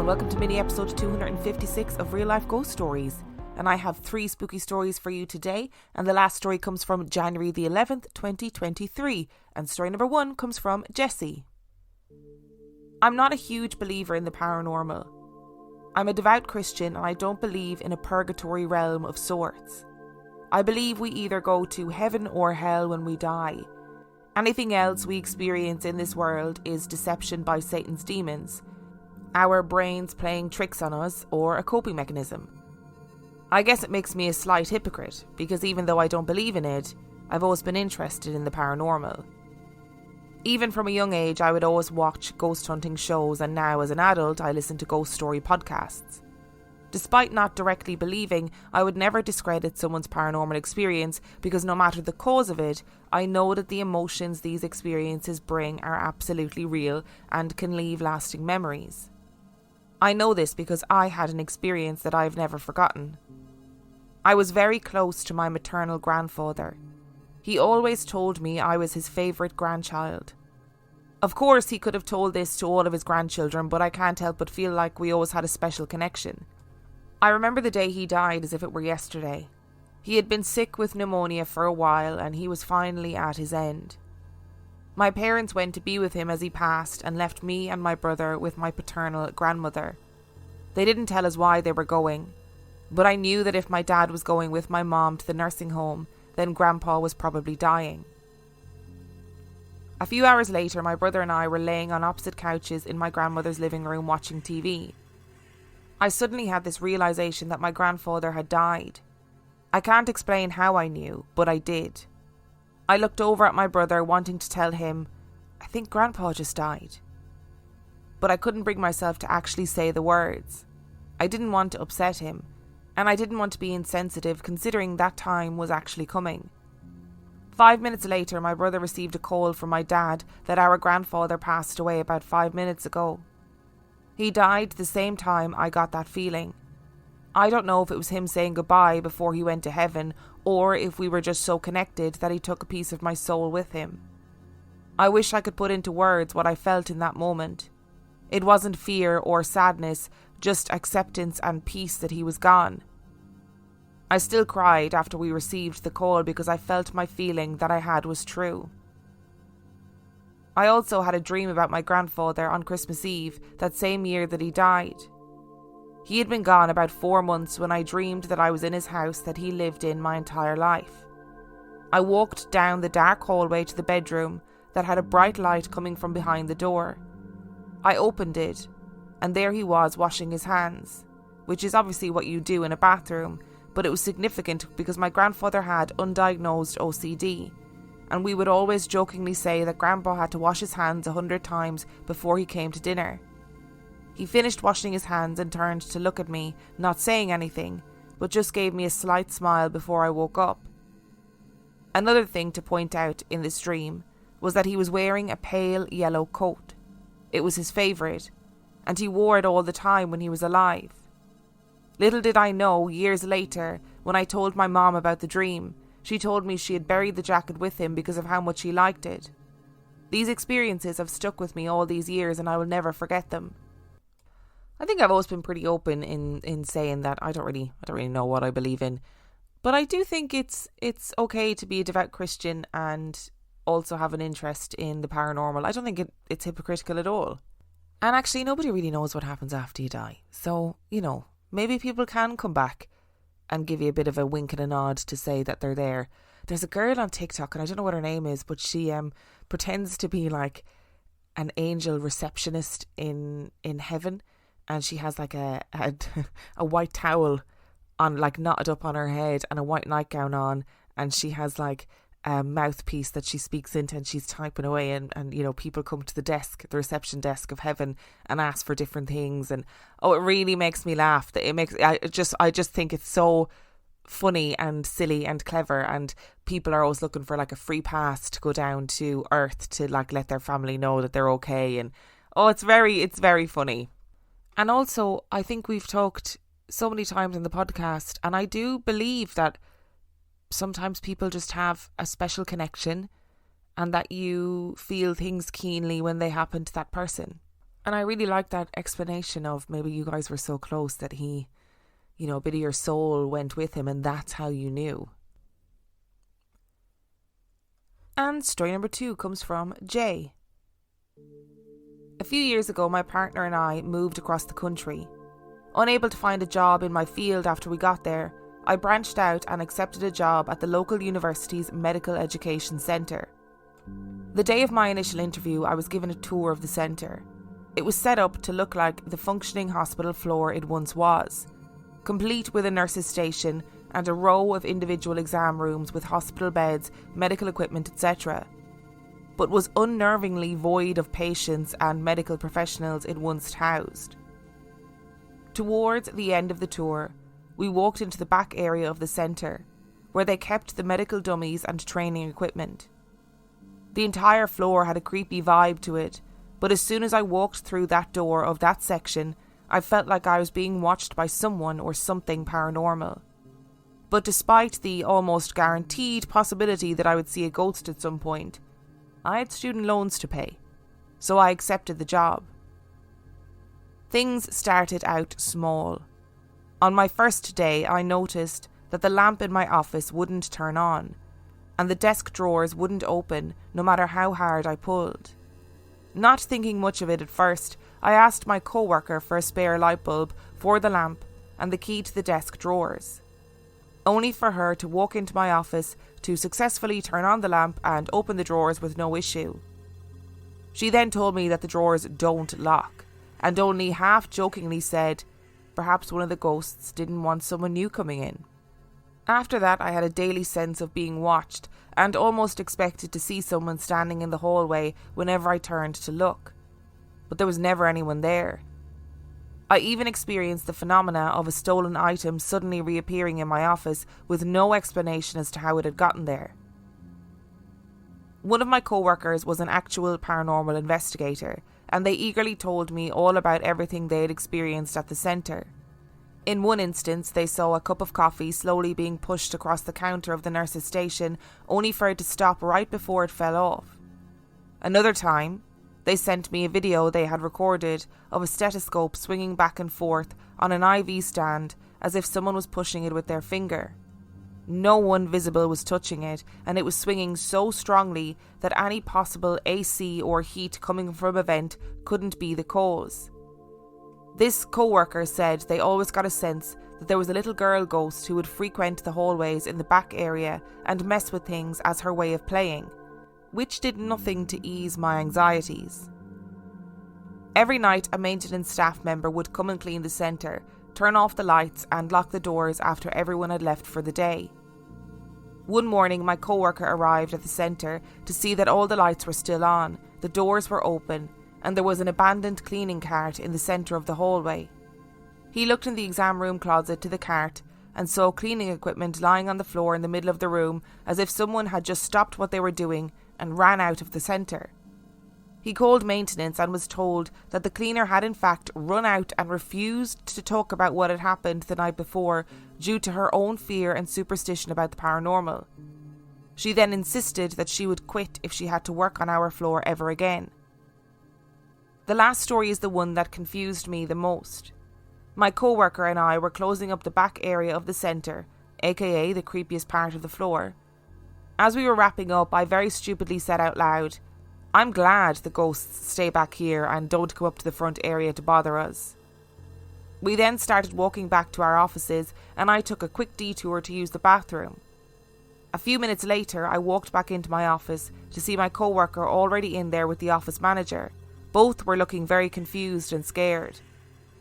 and welcome to mini episode 256 of Real Life Ghost Stories. And I have 3 spooky stories for you today, and the last story comes from January the 11th, 2023, and story number 1 comes from Jessi. I'm not a huge believer in the paranormal. I'm a devout Christian and I don't believe in a purgatory realm of sorts. I believe we either go to heaven or hell when we die. Anything else we experience in this world is deception by Satan's demons, our brains playing tricks on us, or a coping mechanism. I guess it makes me a slight hypocrite, because even though I don't believe in it, I've always been interested in the paranormal. Even from a young age, I would always watch ghost hunting shows, and now as an adult, I listen to ghost story podcasts. Despite not directly believing, I would never discredit someone's paranormal experience, because no matter the cause of it, I know that the emotions these experiences bring are absolutely real and can leave lasting memories. I know this because I had an experience that I've never forgotten. I was very close to my maternal grandfather. He always told me I was his favourite grandchild. Of course, he could have told this to all of his grandchildren, but I can't help but feel like we always had a special connection. I remember the day he died as if it were yesterday. He had been sick with pneumonia for a while and he was finally at his end. My parents went to be with him as he passed and left me and my brother with my paternal grandmother. They didn't tell us why they were going, but I knew that if my dad was going with my mom to the nursing home, then Grandpa was probably dying. A few hours later, my brother and I were laying on opposite couches in my grandmother's living room watching TV. I suddenly had this realisation that my grandfather had died. I can't explain how I knew, but I did. I looked over at my brother wanting to tell him, I think Grandpa just died. But I couldn't bring myself to actually say the words. I didn't want to upset him, and I didn't want to be insensitive considering that time was actually coming. 5 minutes later, my brother received a call from my dad that our grandfather passed away about 5 minutes ago. He died the same time I got that feeling. I don't know if it was him saying goodbye before he went to heaven, or if we were just so connected that he took a piece of my soul with him. I wish I could put into words what I felt in that moment. It wasn't fear or sadness, just acceptance and peace that he was gone. I still cried after we received the call because I felt my feeling that I had was true. I also had a dream about my grandfather on Christmas Eve, that same year that he died. He had been gone about 4 months when I dreamed that I was in his house that he lived in my entire life. I walked down the dark hallway to the bedroom that had a bright light coming from behind the door. I opened it, and there he was washing his hands, which is obviously what you do in a bathroom, but it was significant because my grandfather had undiagnosed OCD, and we would always jokingly say that Grandpa had to wash his hands 100 times before he came to dinner. He finished washing his hands and turned to look at me, not saying anything, but just gave me a slight smile before I woke up. Another thing to point out in this dream was that he was wearing a pale yellow coat. It was his favourite, and he wore it all the time when he was alive. Little did I know, years later, when I told my mom about the dream, she told me she had buried the jacket with him because of how much he liked it. These experiences have stuck with me all these years and I will never forget them. I think I've always been pretty open in saying that I don't really know what I believe in. But I do think it's okay to be a devout Christian and also have an interest in the paranormal. I don't think it's hypocritical at all. And actually, nobody really knows what happens after you die. So, maybe people can come back and give you a bit of a wink and a nod to say that they're there. There's a girl on TikTok, and I don't know what her name is, but she pretends to be like an angel receptionist in heaven. And she has like a white towel on, like knotted up on her head, and a white nightgown on, and she has like a mouthpiece that she speaks into, and she's typing away, and people come to the reception desk of heaven, and ask for different things, and it really makes me laugh. I just think it's so funny and silly and clever, and people are always looking for like a free pass to go down to Earth to like let their family know that they're okay, and it's very funny. And also, I think we've talked so many times in the podcast, and I do believe that sometimes people just have a special connection and that you feel things keenly when they happen to that person. And I really like that explanation of maybe you guys were so close that he, a bit of your soul went with him and that's how you knew. And story number 2 comes from Jay. A few years ago, my partner and I moved across the country. Unable to find a job in my field after we got there, I branched out and accepted a job at the local university's medical education centre. The day of my initial interview, I was given a tour of the centre. It was set up to look like the functioning hospital floor it once was, complete with a nurse's station and a row of individual exam rooms with hospital beds, medical equipment, etc., but was unnervingly void of patients and medical professionals it once housed. Towards the end of the tour, we walked into the back area of the centre, where they kept the medical dummies and training equipment. The entire floor had a creepy vibe to it, but as soon as I walked through that door of that section, I felt like I was being watched by someone or something paranormal. But despite the almost guaranteed possibility that I would see a ghost at some point, I had student loans to pay, so I accepted the job. Things started out small. On my first day, I noticed that the lamp in my office wouldn't turn on, and the desk drawers wouldn't open no matter how hard I pulled. Not thinking much of it at first, I asked my co-worker for a spare light bulb for the lamp and the key to the desk drawers, only for her to walk into my office to successfully turn on the lamp and open the drawers with no issue. She then told me that the drawers don't lock, and only half-jokingly said, perhaps one of the ghosts didn't want someone new coming in. After that, I had a daily sense of being watched and almost expected to see someone standing in the hallway whenever I turned to look. But there was never anyone there. I even experienced the phenomena of a stolen item suddenly reappearing in my office with no explanation as to how it had gotten there. One of my co-workers was an actual paranormal investigator, and they eagerly told me all about everything they had experienced at the centre. In one instance, they saw a cup of coffee slowly being pushed across the counter of the nurse's station, only for it to stop right before it fell off. Another time, they sent me a video they had recorded of a stethoscope swinging back and forth on an IV stand as if someone was pushing it with their finger. No one visible was touching it, and it was swinging so strongly that any possible AC or heat coming from a vent couldn't be the cause. This co-worker said they always got a sense that there was a little girl ghost who would frequent the hallways in the back area and mess with things as her way of playing, which did nothing to ease my anxieties. Every night, a maintenance staff member would come and clean the centre, turn off the lights and lock the doors after everyone had left for the day. One morning, my co-worker arrived at the centre to see that all the lights were still on, the doors were open, and there was an abandoned cleaning cart in the centre of the hallway. He looked in the exam room closet to the cart and saw cleaning equipment lying on the floor in the middle of the room as if someone had just stopped what they were doing and ran out of the centre. He called maintenance and was told that the cleaner had in fact run out and refused to talk about what had happened the night before due to her own fear and superstition about the paranormal. She then insisted that she would quit if she had to work on our floor ever again. The last story is the one that confused me the most. My co-worker and I were closing up the back area of the centre, aka the creepiest part of the floor. As we were wrapping up, I very stupidly said out loud, "I'm glad the ghosts stay back here and don't come up to the front area to bother us." We then started walking back to our offices and I took a quick detour to use the bathroom. A few minutes later, I walked back into my office to see my co-worker already in there with the office manager. Both were looking very confused and scared.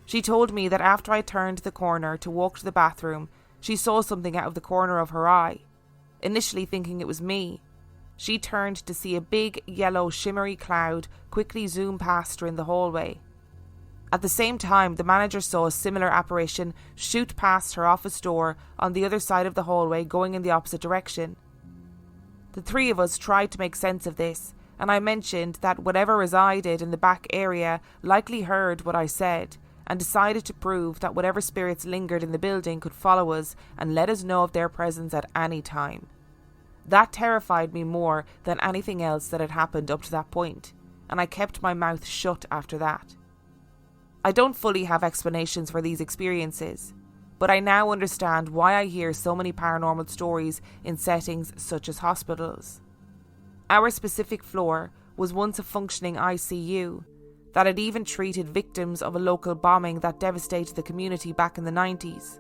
She told me that after I turned the corner to walk to the bathroom, she saw something out of the corner of her eye. Initially thinking it was me, she turned to see a big yellow shimmery cloud quickly zoom past her in the hallway. At the same time, the manager saw a similar apparition shoot past her office door on the other side of the hallway going in the opposite direction. The three of us tried to make sense of this, and I mentioned that whatever resided in the back area likely heard what I said and decided to prove that whatever spirits lingered in the building could follow us and let us know of their presence at any time. That terrified me more than anything else that had happened up to that point, and I kept my mouth shut after that. I don't fully have explanations for these experiences, but I now understand why I hear so many paranormal stories in settings such as hospitals. Our specific floor was once a functioning ICU that had even treated victims of a local bombing that devastated the community back in the 90s.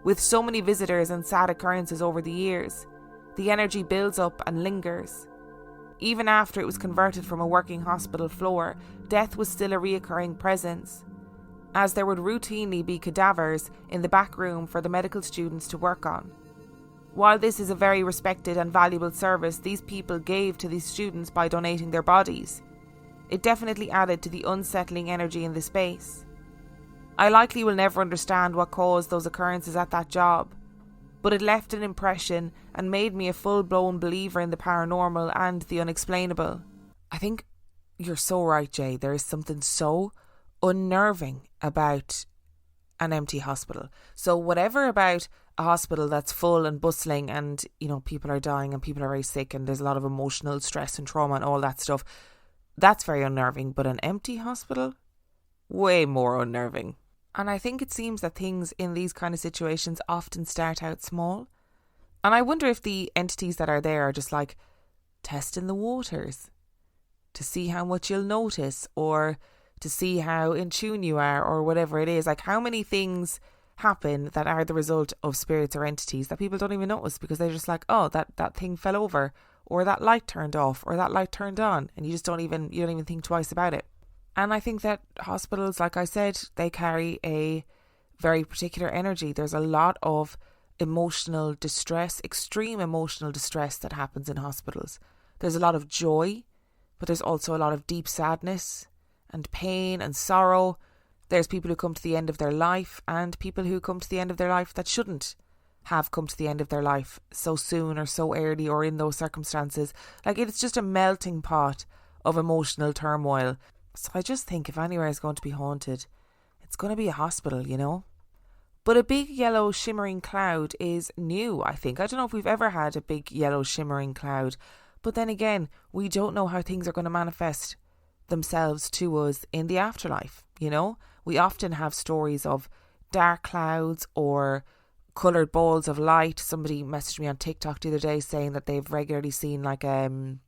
With so many visitors and sad occurrences over the years, the energy builds up and lingers. Even after it was converted from a working hospital floor, death was still a reoccurring presence, as there would routinely be cadavers in the back room for the medical students to work on. While this is a very respected and valuable service these people gave to these students by donating their bodies, it definitely added to the unsettling energy in the space. I likely will never understand what caused those occurrences at that job, but it left an impression and made me a full-blown believer in the paranormal and the unexplainable. I think you're so right, Jay. There is something so unnerving about an empty hospital. So whatever about a hospital that's full and bustling and, people are dying and people are very sick and there's a lot of emotional stress and trauma and all that stuff, that's very unnerving. But an empty hospital? Way more unnerving. And I think it seems that things in these kind of situations often start out small. And I wonder if the entities that are there are just like testing the waters to see how much you'll notice, or to see how in tune you are, or whatever it is. Like, how many things happen that are the result of spirits or entities that people don't even notice because they're just like, oh, that thing fell over, or that light turned off, or that light turned on, and you don't even think twice about it. And I think that hospitals, like I said, they carry a very particular energy. There's a lot of emotional distress, extreme emotional distress that happens in hospitals. There's a lot of joy, but there's also a lot of deep sadness and pain and sorrow. There's people who come to the end of their life and people who come to the end of their life that shouldn't have come to the end of their life so soon or so early or in those circumstances. Like, it's just a melting pot of emotional turmoil. So I just think if anywhere is going to be haunted, it's going to be a hospital, But a big yellow shimmering cloud is new, I think. I don't know if we've ever had a big yellow shimmering cloud. But then again, we don't know how things are going to manifest themselves to us in the afterlife, We often have stories of dark clouds or coloured balls of light. Somebody messaged me on TikTok the other day saying that they've regularly seen like an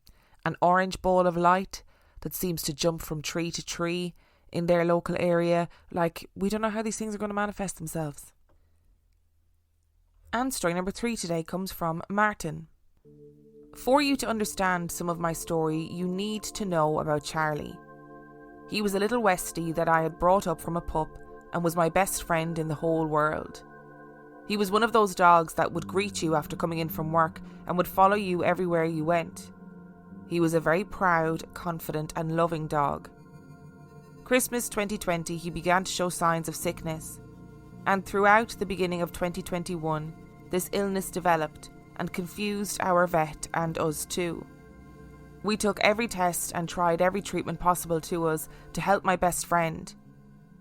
orange ball of light that seems to jump from tree to tree in their local area. Like, we don't know how these things are going to manifest themselves. And story number 3 today comes from Martin. For you to understand some of my story, you need to know about Charlie. He was a little Westie that I had brought up from a pup and was my best friend in the whole world. He was one of those dogs that would greet you after coming in from work and would follow you everywhere you went. He was a very proud, confident and loving dog. Christmas 2020, he began to show signs of sickness, and throughout the beginning of 2021, this illness developed and confused our vet and us too. We took every test and tried every treatment possible to us to help my best friend,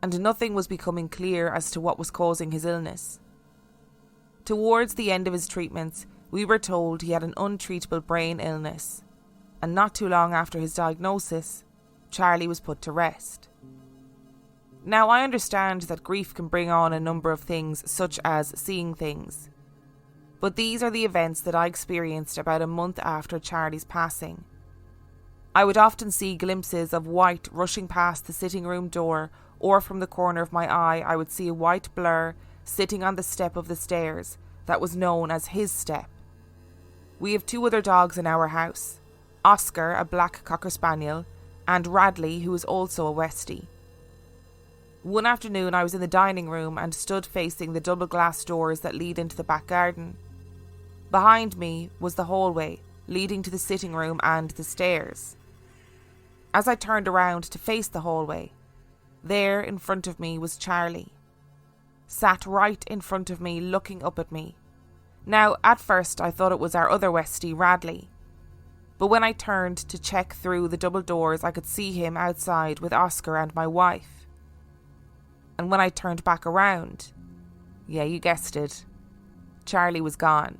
and nothing was becoming clear as to what was causing his illness. Towards the end of his treatments, we were told he had an untreatable brain illness, and not too long after his diagnosis, Charlie was put to rest. Now, I understand that grief can bring on a number of things, such as seeing things. But these are the events that I experienced about a month after Charlie's passing. I would often see glimpses of white rushing past the sitting room door, or from the corner of my eye I would see a white blur sitting on the step of the stairs that was known as his step. We have 2 other dogs in our house, Oscar, a black Cocker Spaniel, and Radley, who is also a Westie. One afternoon I was in the dining room and stood facing the double glass doors that lead into the back garden. Behind me was the hallway leading to the sitting room and the stairs. As I turned around to face the hallway, there in front of me was Charlie, sat right in front of me looking up at me. Now, at first I thought it was our other Westie, Radley, but when I turned to check through the double doors I could see him outside with Oscar and my wife. And when I turned back around, yeah, you guessed it, Charlie was gone.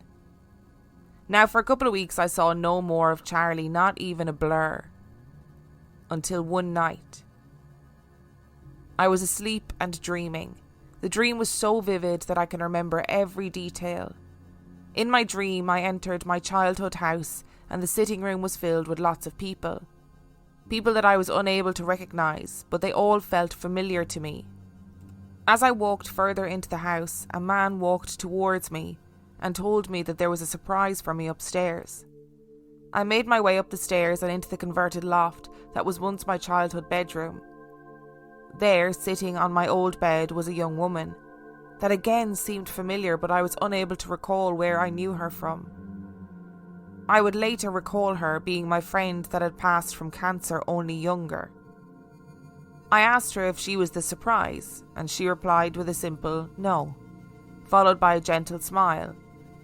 Now, for a couple of weeks I saw no more of Charlie, not even a blur. Until one night. I was asleep and dreaming. The dream was so vivid that I can remember every detail. In my dream, I entered my childhood house and the sitting room was filled with lots of people. People that I was unable to recognise, but they all felt familiar to me. As I walked further into the house, a man walked towards me and told me that there was a surprise for me upstairs. I made my way up the stairs and into the converted loft that was once my childhood bedroom. There, sitting on my old bed, was a young woman that again seemed familiar, but I was unable to recall where I knew her from. I would later recall her being my friend that had passed from cancer, only younger. I asked her if she was the surprise, and she replied with a simple no, followed by a gentle smile,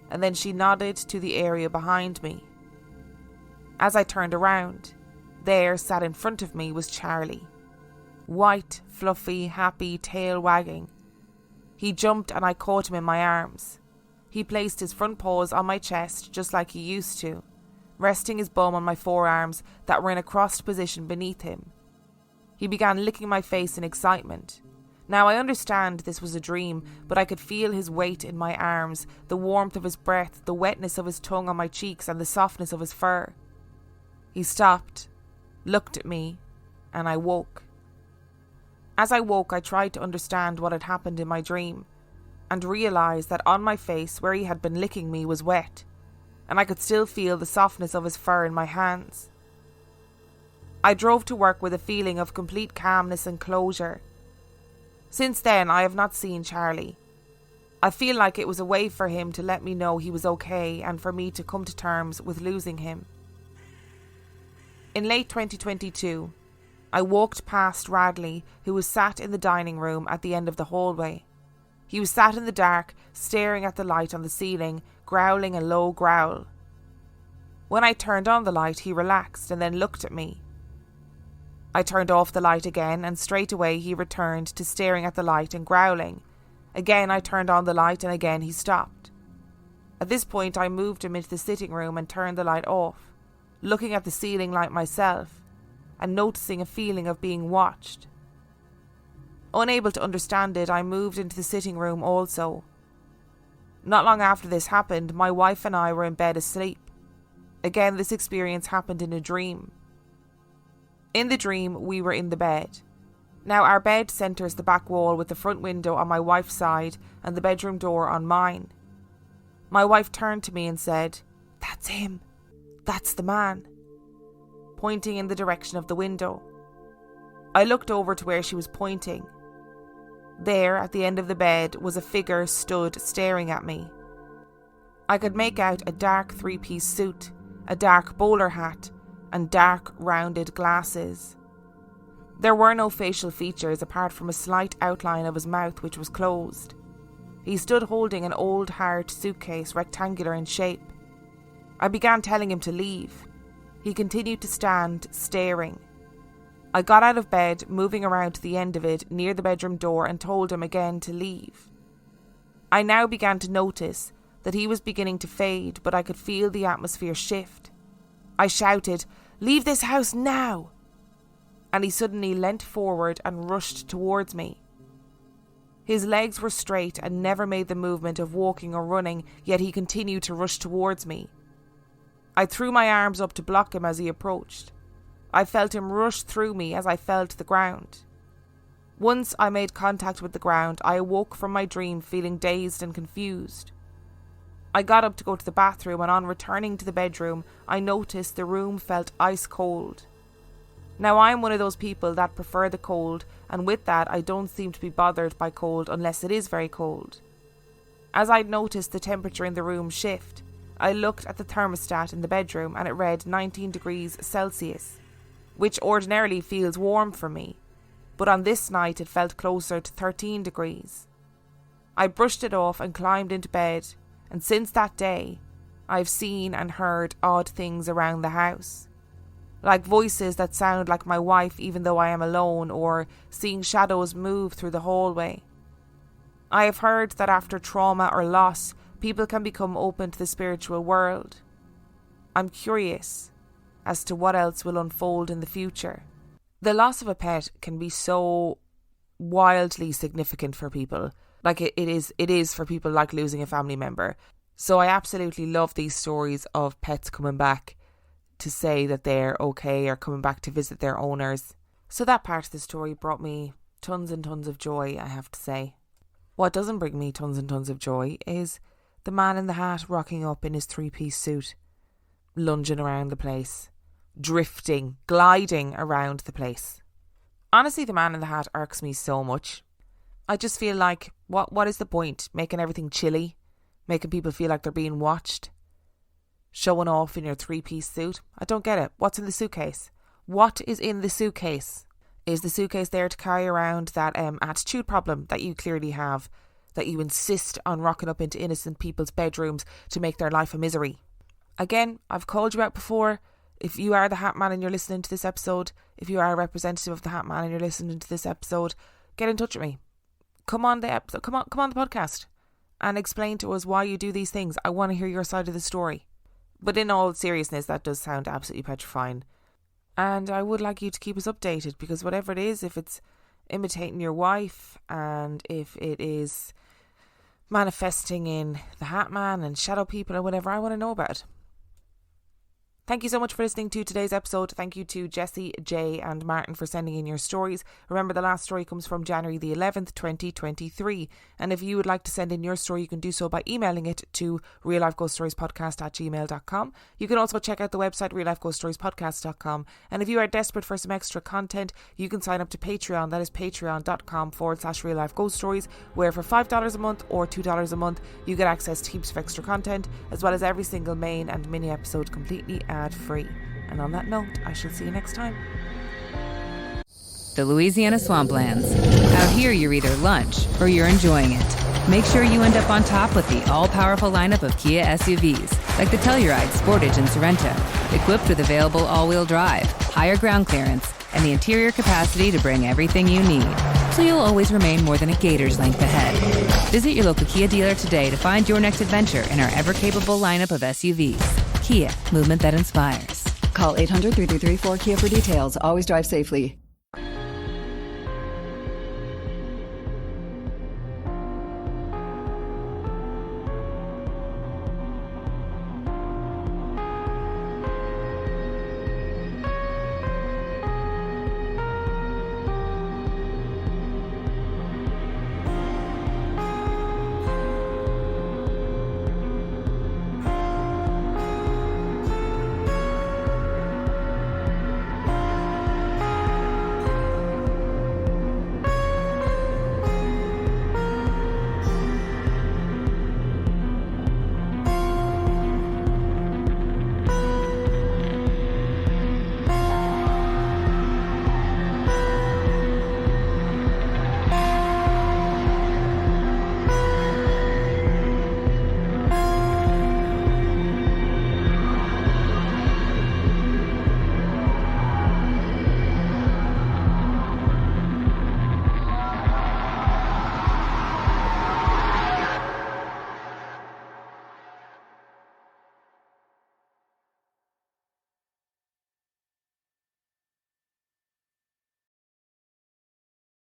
and then she nodded to the area behind me. As I turned around, there, sat in front of me, was Charlie. White, fluffy, happy, tail wagging. He jumped and I caught him in my arms. He placed his front paws on my chest just like he used to, resting his bum on my forearms that were in a crossed position beneath him. He began licking my face in excitement. Now I understand this was a dream, but I could feel his weight in my arms, the warmth of his breath, the wetness of his tongue on my cheeks and the softness of his fur. He stopped, looked at me, and I woke. As I woke, I tried to understand what had happened in my dream, and realised that on my face, where he had been licking me, was wet, and I could still feel the softness of his fur in my hands. I drove to work with a feeling of complete calmness and closure. Since then, I have not seen Charlie. I feel like it was a way for him to let me know he was okay and for me to come to terms with losing him. In late 2022, I walked past Radley, who was sat in the dining room at the end of the hallway. He was sat in the dark, staring at the light on the ceiling, growling a low growl. When I turned on the light, he relaxed and then looked at me. I turned off the light again, and straight away he returned to staring at the light and growling. Again I turned on the light, and again he stopped. At this point I moved him into the sitting room and turned the light off, looking at the ceiling light myself, and noticing a feeling of being watched. Unable to understand it, I moved into the sitting room also. Not long after this happened, my wife and I were in bed asleep. Again, this experience happened in a dream. In the dream, we were in the bed. Now, our bed centres the back wall with the front window on my wife's side and the bedroom door on mine. My wife turned to me and said, "That's him. That's the man," pointing in the direction of the window. I looked over to where she was pointing. There, at the end of the bed, was a figure stood staring at me. I could make out a dark three-piece suit, a dark bowler hat, and dark rounded glasses. There were no facial features apart from a slight outline of his mouth, which was closed. He stood holding an old hard suitcase, rectangular in shape. I began telling him to leave. He continued to stand, staring. I got out of bed, moving around to the end of it, near the bedroom door, and told him again to leave. I now began to notice that he was beginning to fade, but I could feel the atmosphere shift. I shouted, "Leave this house now!" And he suddenly leant forward and rushed towards me. His legs were straight and never made the movement of walking or running, yet he continued to rush towards me. I threw my arms up to block him as he approached. I felt him rush through me as I fell to the ground. Once I made contact with the ground, I awoke from my dream feeling dazed and confused. I got up to go to the bathroom, and on returning to the bedroom, I noticed the room felt ice cold. Now, I'm one of those people that prefer the cold, and with that I don't seem to be bothered by cold unless it is very cold. As I noticed the temperature in the room shift, I looked at the thermostat in the bedroom and it read 19 degrees Celsius, which ordinarily feels warm for me, but on this night it felt closer to 13 degrees. I brushed it off and climbed into bed, and since that day, I've seen and heard odd things around the house. Like voices that sound like my wife even though I am alone, or seeing shadows move through the hallway. I have heard that after trauma or loss, people can become open to the spiritual world. I'm curious as to what else will unfold in the future. The loss of a pet can be so wildly significant for people. Like it is for people like losing a family member. So I absolutely love these stories of pets coming back to say that they're okay or coming back to visit their owners. So that part of the story brought me tons and tons of joy, I have to say. What doesn't bring me tons and tons of joy is the man in the hat rocking up in his three-piece suit, lunging around the place, drifting, gliding around the place. Honestly, the man in the hat irks me so much. I just feel like, what is the point? Making everything chilly? Making people feel like they're being watched? Showing off in your three-piece suit? I don't get it. What's in the suitcase? What is in the suitcase? Is the suitcase there to carry around that attitude problem that you clearly have, that you insist on rocking up into innocent people's bedrooms to make their life a misery? Again, I've called you out before. If you are the Hat Man and you're listening to this episode, if you are a representative of the Hat Man and you're listening to this episode, get in touch with me. Come on the episode, come on the podcast and explain to us why you do these things. I want to hear your side of the story. But in all seriousness, that does sound absolutely petrifying. And I would like you to keep us updated, because whatever it is, if it's imitating your wife and if it is manifesting in the Hat Man and shadow people or whatever, I want to know about it. Thank you so much for listening to today's episode. Thank you to Jessi, Jay and Martin for sending in your stories. Remember, the last story comes from January the 11th, 2023. And if you would like to send in your story, you can do so by emailing it to reallifeghoststoriespodcast@gmail.com. You can also check out the website reallifeghoststoriespodcast.com. And if you are desperate for some extra content, you can sign up to Patreon. That is patreon.com/reallifeghoststories, where for $5 a month or $2 a month, you get access to heaps of extra content, as well as every single main and mini episode completely ad-free. And on that note, I shall see you next time. The Louisiana Swamplands. Out here, you're either lunch or you're enjoying it. Make sure you end up on top with the all-powerful lineup of Kia SUVs, like the Telluride, Sportage, and Sorento, equipped with available all-wheel drive, higher ground clearance, and the interior capacity to bring everything you need, so you'll always remain more than a gator's length ahead. Visit your local Kia dealer today to find your next adventure in our ever-capable lineup of SUVs. Kia, movement that inspires. Call 800-3334-KIA for details. Always drive safely.